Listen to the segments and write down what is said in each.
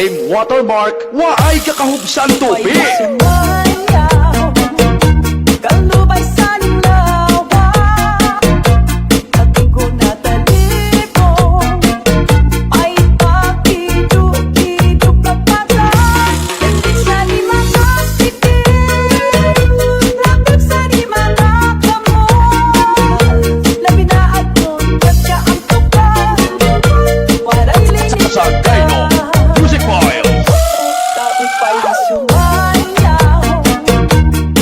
Team Watermark, waay kakahubsan tupi. Kalubay sa lawa, ating ko natalipong, ay papiduk-iduk na pata. Hindi sa di makasipin, lakot sa di manakamol. Labi na aton, katya ang tukal, waray linig Sa Kaino Music Files. tapos pa'y sumayaw.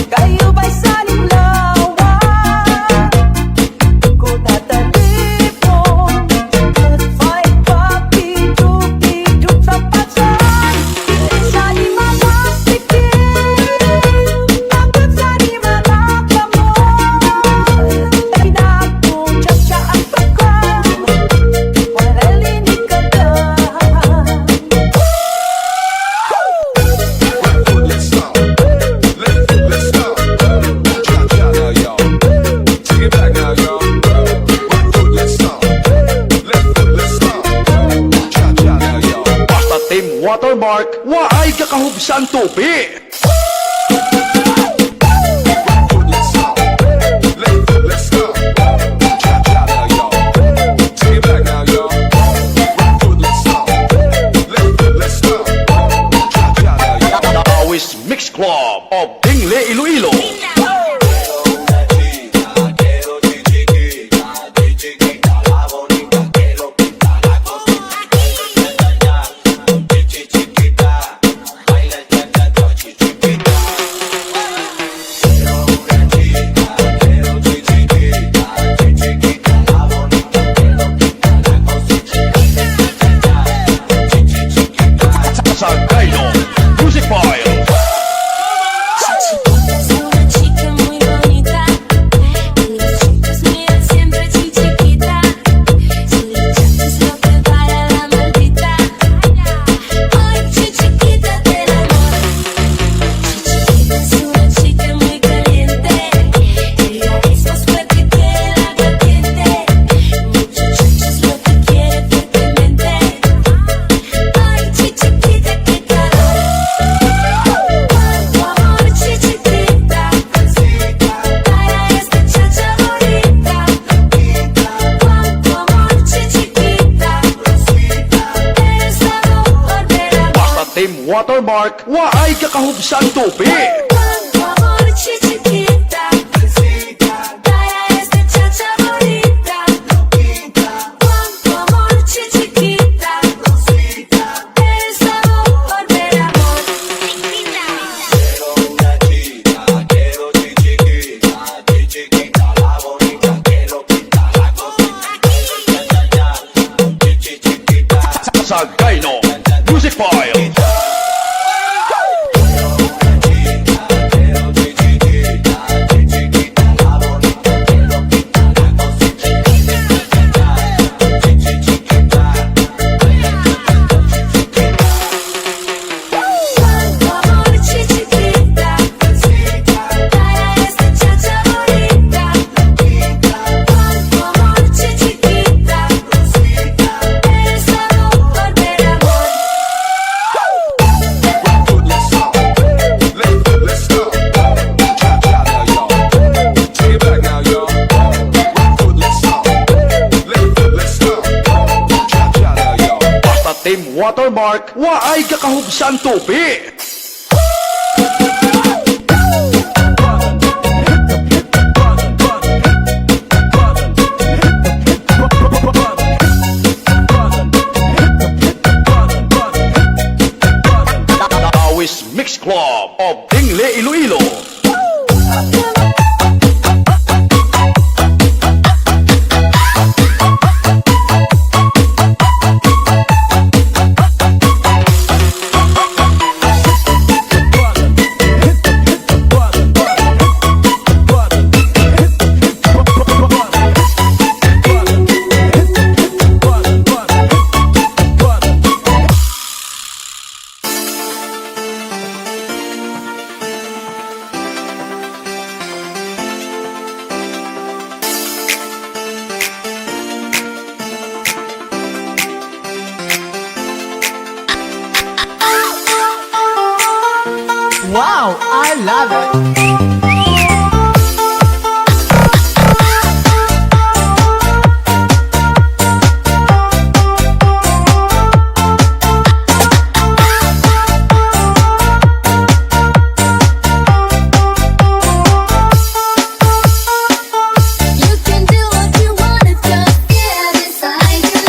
Kayo ba'y saling lawa? Ko tatalipon, at fa'y papiduk-iduk sa patsan. Sa di mamastikin, takot sa di manakamol. Labi na akong chacha ang tukal, waray linig ka lang. Let's stop. Let's stop. Cha-cha now, y'all. Take it back now, y'all. Let's stop. Let's stop. Cha-cha now, y'all. Basta Team Watermark, waay kakahubsan tupi. Let's stop. Let's stop. Cha-cha now, y'all. Take it back now, y'all. Let's stop. Let's stop. Cha-cha now, y'all. Awis Mix Club of Dingle, Iloilo. Sa Kaino Music Files. Es una chica muy bonita y los chicos miran siempre chiquita. Si le echas lo que para la maldita. Ay, chiquita del amor. Chiquita es una chica muy caliente. Ella es más fuerte que el aguardiente. Muchachos lo que quiere fuertemente. Ay, chiquita, qué calor. Cuánto amor, chiquitita, para esta chacha bonita. Cuánto amor, chiquitita, eres la mejor del amor. Basta Team Watermark, waay kakahubsan tupi. Cuánto amor, chiquitita, para esta chacha bonita. Cuánto amor, chiquitita, eres la mejor del amor. Sa Kaino Music Files. Cuánto amor, chiquitita, para esta chacha bonita. Cuánto amor, chiquitita, eres la mejor del amor. Let's stop. Let's stop. Cha-cha now, y'all. Take it back now, y'all. Let's stop. Let's stop. Cha-cha now, y'all. Basta Team Watermark, waay kakahubsan tupi. Awis Mix Club of Dingle, Iloilo. I love it. You can do what you wanna, just get beside you.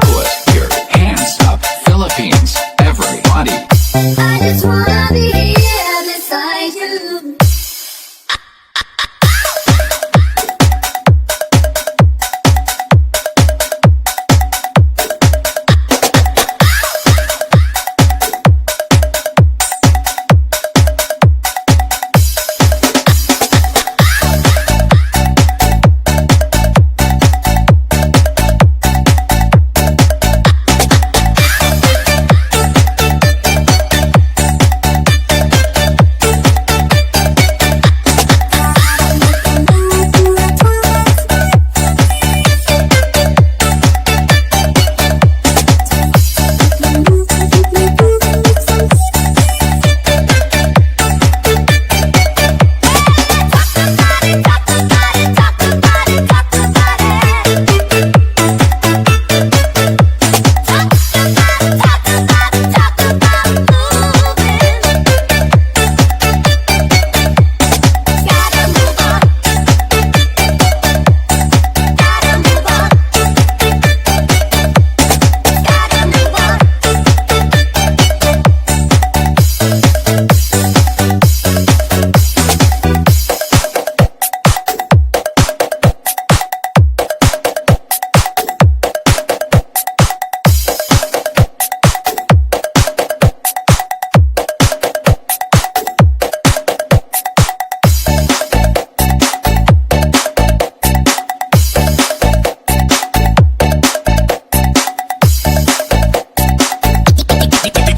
Put your hands up, Philippines, everybody. I just wanna be here beside you.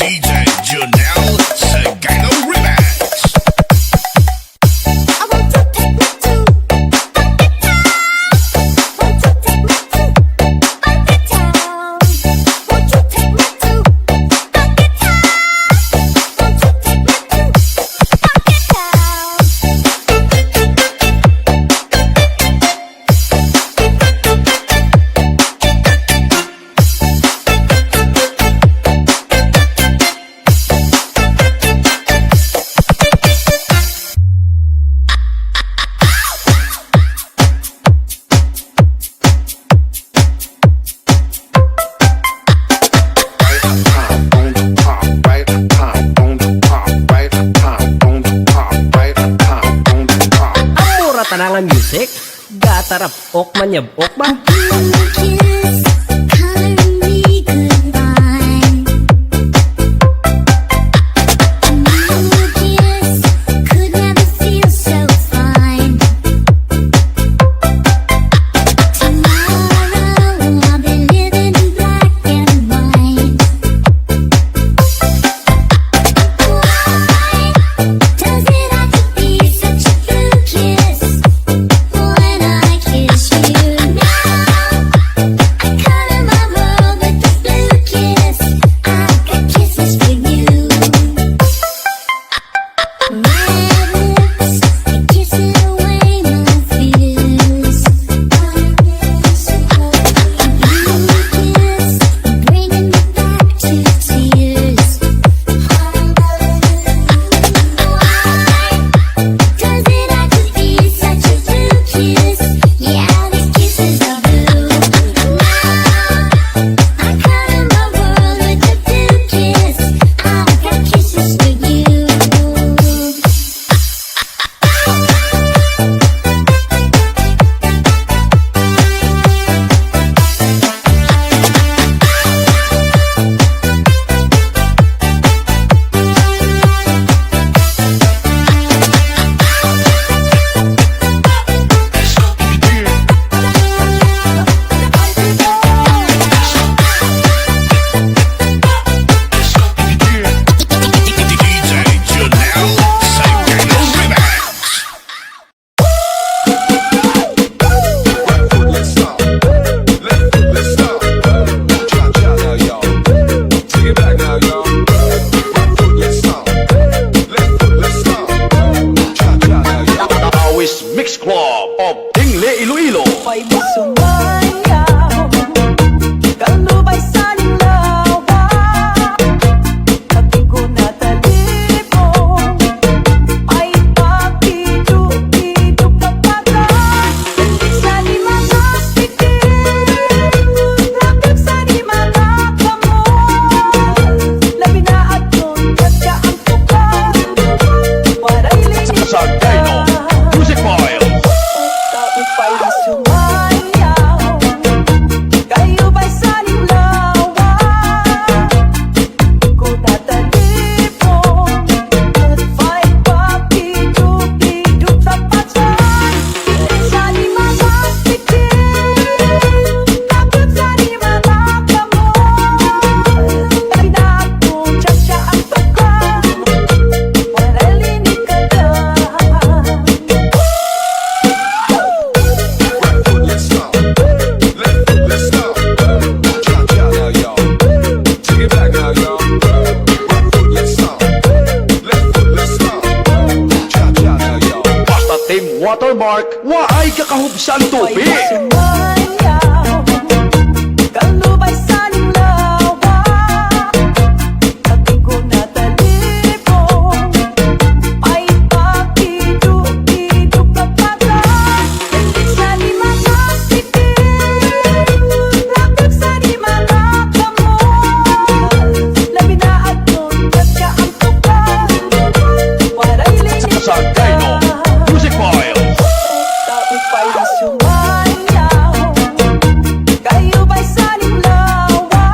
DJ Janelle Sagano Remix. I want to take me to Funky Town. Won't you take me to Funky Town? Won't you take me to Funky Town? Ang mura tanang ang music. Gatarap ok manyabok ba? Kiss, coloring me goodbye. New kiss could never feel so fine. Tomorrow I'll be living in black and white. Why does it have to be such a blue kiss when I kiss you now? watermark, waay kakahubsan tupi. Sumayaw, kalubay sa linglawa, ating ko natalipong, ay pakiduk-iduk na pata. Sa di mga sikip, lakag sa di mga kamol, labi na atong nagkaamtukan, waray Sa Dino Music Files. tapos pa'y sumayaw, kayo ba'y sa linglawa,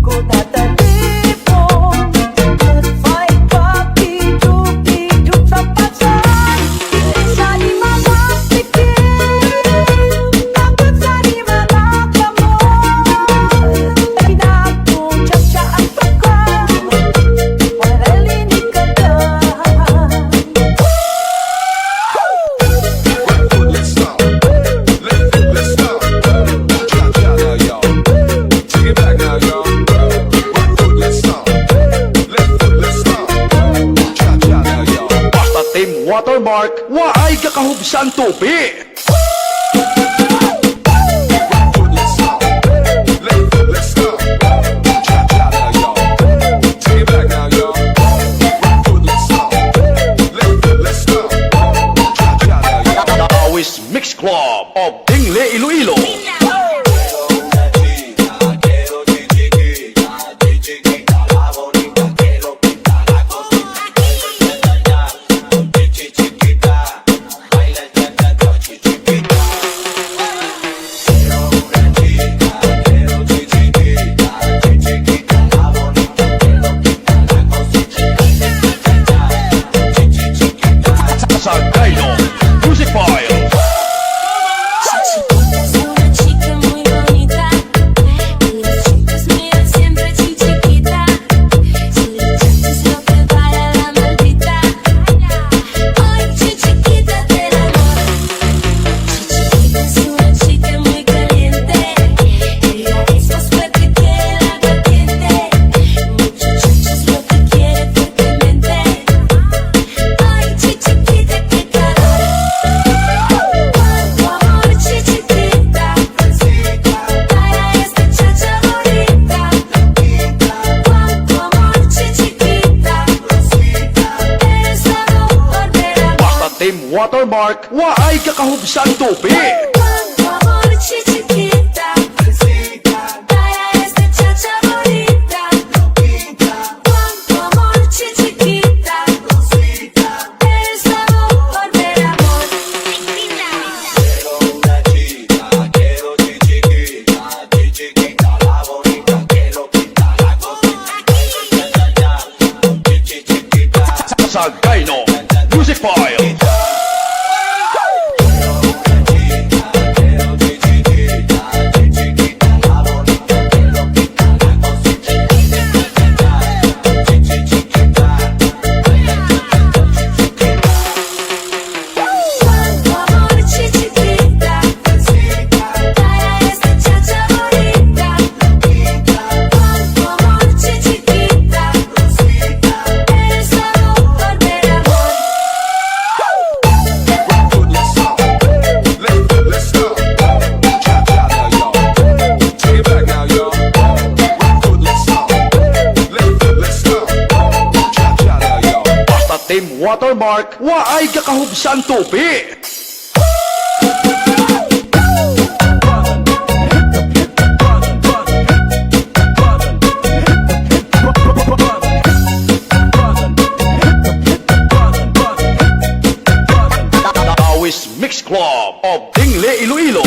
ko tatalipong, at pa'y pakiduk-iduk sa patsan. Sa di mga sikip, takot sa di mga kamol, ay na akong chacha ang tukang, waralinig ka lang. Right foot, let's stop. Left foot, let's stop. Cha-cha now, y'all. Take it back now, y'all. Right foot, let's stop. Left foot, let's stop. Cha-cha now, y'all. Basta team watermark, waay kakahubsan tupi. Right foot, let's stop. Left foot, let's stop. Cha-cha now, y'all. Take it back now, y'all. Right foot, let's stop. Left foot, let's stop. Cha-cha now, y'all. Awis Mix Club of Dingle, Iloilo. Sa Dino Music Files. Chiquita es una chica muy bonita y los chicos miran siempre chiquita. Si le echas lo que vale la maldita. Ay, chiquita del amor. Chiquita es una chica muy caliente. Ella es más fuerte que el aguardiente. Muchachos lo que quiere fuertemente. Ay, chiquita, qué calor. Cuánto amor, chiquita. Para esta chacha bonita. Cuánto amor, chiquita. Eres la mejor del amor. Basta team watermark, waay kakahubsan tupi. Cuánto amor, chiquita. Para esta chacha bonita. Cuánto amor, chiquita. Eres la mejor del amor. Sa Dino Music Files. Cuánto amor, chiquita. Para esta chacha bonita. Cuánto amor, chiquita. Eres la mejor del amor. Right foot, let's stop. Left foot, let's stop. Cha-cha now, y'all. Take it back now, y'all. Right foot, let's stop. Left foot, let's stop. Cha-cha now, y'all. Basta team watermark, waay kakahubsan tupi. Awis Mix Club of Dingle, Iloilo.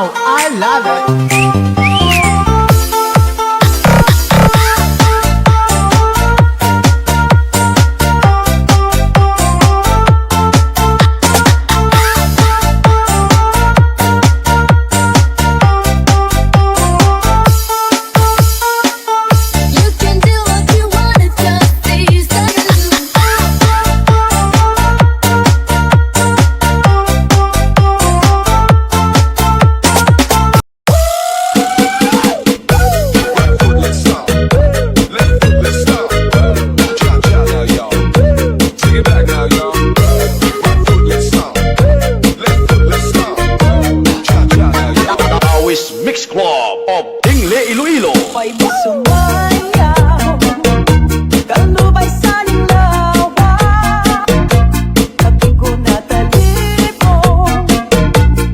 Wow, I love it. You can do what you want, it's just these days. Let's stop. Let's stop. Cha-cha now, y'all. Take it back now, y'all. Let's stop. Let's stop. Cha-cha now, y'all. Awis Mix Club of Dingle, Iloilo. May sumayaw, kalubay sa nilawa. Pati ko natalipong,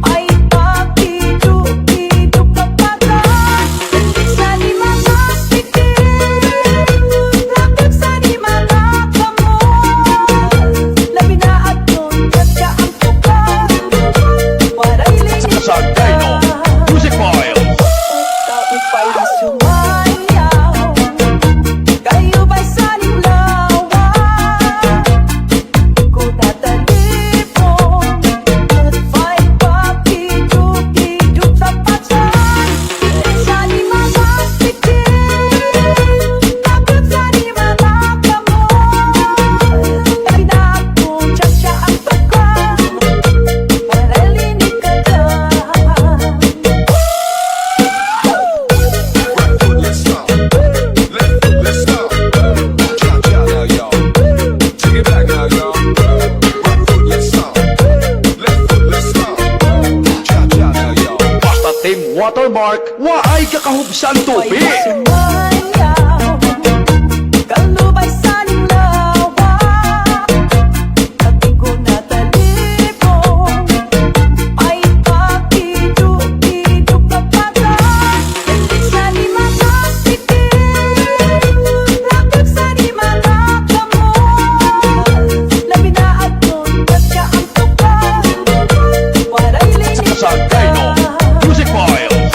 ay pakiduk-iduk na pata. Sa ni mga sikip, lapit sa ni mga kamot. Labi na at nun, chacha ang tukal. Waray linis Sa Dino Music Files. Tapos pa'y sumayaw, kayo ba'y saling lawa? Ko tatalipon, at pa'y pakiduk-iduk sa patsan. Sa ni mga sikip, tapos sa ni mga kamot. Labi na akong chacha ang tukal, waray linig ka dyan. Let's stop. Let's stop. Cha-cha now, y'all. Take it back now, y'all. Let's stop. Let's stop. Cha-cha now, y'all. Basta Team Watermark, waay kakahubsan tupi. May sumayaw, kalubay sa nilawa. Pati ko natalipong, ay pakiduk-iduk na pata. Sa ni mga sikip, lapit sa ni mga kamot. Labi na at nun, chacha ang tukal. Waray linis Sa Dino Music Files.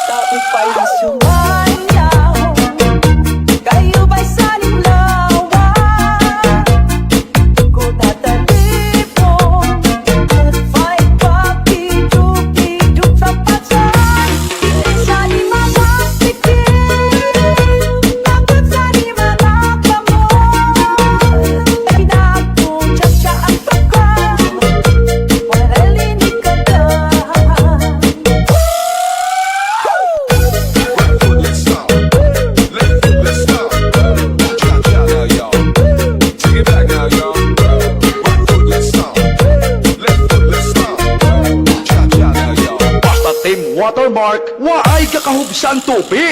tapos pa'y sumayaw, kayo ba'y saling lawa? Ko tatalipon, at pa'y pakiduk-iduk sa patsan. Sa ni mga sikip, lapit sa ni mga kamot. Labi na akong chacha ang tukal, waray linig ka dyan. Let's stop. Let's stop. Cha-cha now, y'all. Take it back now, y'all. Let's stop. Let's stop. Cha-cha now, y'all. Basta Team Watermark, waay kakahubsan tupi.